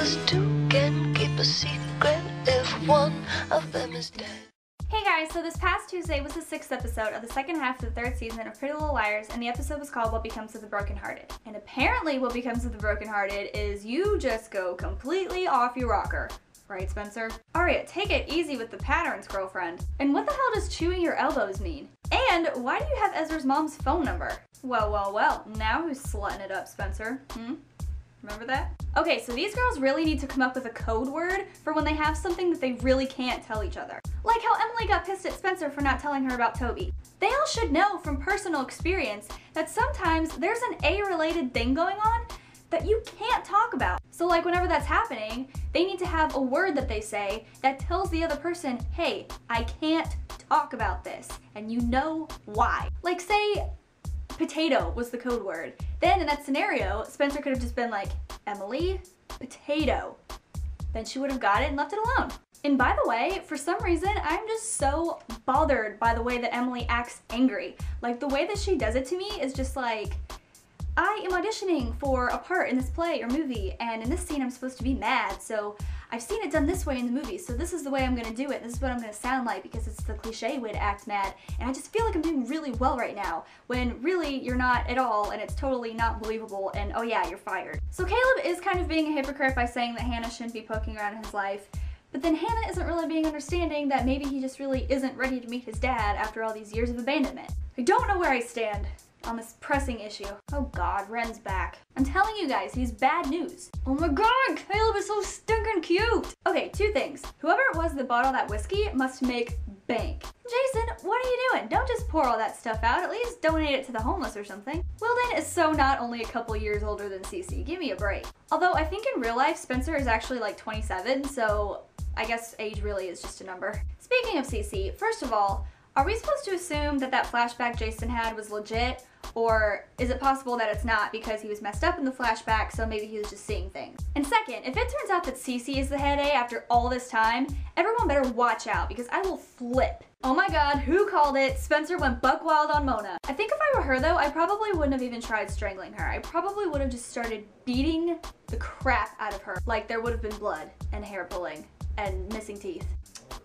'Cause two can keep a secret if one of them is dead. Hey guys, so this past Tuesday was the 6th episode of the second half of the 3rd season of Pretty Little Liars, and the episode was called What Becomes of the Brokenhearted. And apparently what becomes of the brokenhearted is you just go completely off your rocker. Right, Spencer? Aria, take it easy with the patterns, girlfriend. And what the hell does chewing your elbows mean? And why do you have Ezra's mom's phone number? Well, now who's slutting it up, Spencer? Remember that? Okay, so these girls really need to come up with a code word for when they have something that they really can't tell each other. Like how Emily got pissed at Spencer for not telling her about Toby. They all should know from personal experience that sometimes there's an A-related thing going on that you can't talk about. So like whenever that's happening, they need to have a word that they say that tells the other person, hey, I can't talk about this, and you know why. Like say, potato was the code word. Then in that scenario, Spencer could have just been like, Emily, potato. Then she would have got it and left it alone. And by the way, for some reason, I'm just so bothered by the way that Emily acts angry. Like the way that she does it to me is just like, I am auditioning for a part in this play or movie, and in this scene I'm supposed to be mad, so I've seen it done this way in the movie, so this is the way I'm gonna do it, this is what I'm gonna sound like because it's the cliche way to act mad, and I just feel like I'm doing really well right now, when really you're not at all, and it's totally not believable, and oh yeah, you're fired. So Caleb is kind of being a hypocrite by saying that Hannah shouldn't be poking around in his life, but then Hannah isn't really being understanding that maybe he just really isn't ready to meet his dad after all these years of abandonment. I don't know where I stand on this pressing issue. Oh god, Ren's back. I'm telling you guys, he's bad news. Oh my god, Caleb is so stinking cute! Okay, two things. Whoever it was that bought all that whiskey must make bank. Jason, what are you doing? Don't just pour all that stuff out, at least donate it to the homeless or something. Wilden is so not only a couple years older than Cece, give me a break. Although I think in real life, Spencer is actually like 27, so I guess age really is just a number. Speaking of Cece, first of all, are we supposed to assume that that flashback Jason had was legit? Or is it possible that it's not because he was messed up in the flashback, so maybe he was just seeing things? And second, if it turns out that Cece is the head A after all this time, everyone better watch out because I will flip. Oh my god, who called it? Spencer went buck wild on Mona. I think if I were her though, I probably wouldn't have even tried strangling her. I probably would have just started beating the crap out of her. Like there would have been blood and hair pulling and missing teeth.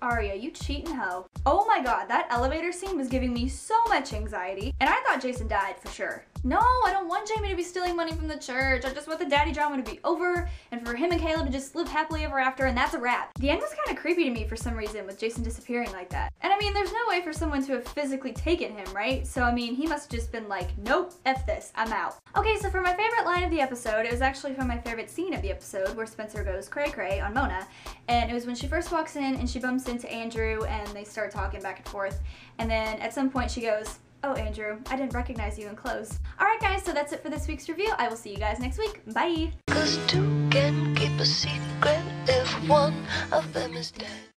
Aria, you cheating hoe. Oh my god, that elevator scene was giving me so much anxiety, and I thought Jason died for sure. No, I don't want Jamie to be stealing money from the church. I just want the daddy drama to be over, and for him and Caleb to just live happily ever after, and that's a wrap. The end was kind of creepy to me for some reason with Jason disappearing like that. And I mean, there's no way for someone to have physically taken him, right? So I mean, he must have just been like, nope, F this, I'm out. Okay, so for my favorite line of the episode, it was actually from my favorite scene of the episode where Spencer goes cray cray on Mona, and it was when she first walks in and she bumps into Andrew and they start talking back and forth, and then at some point she goes, oh Andrew, I didn't recognize you in clothes. Alright guys, so that's it for this week's review. I will see you guys next week. Bye! 'Cause two can keep a secret if one of them is dead.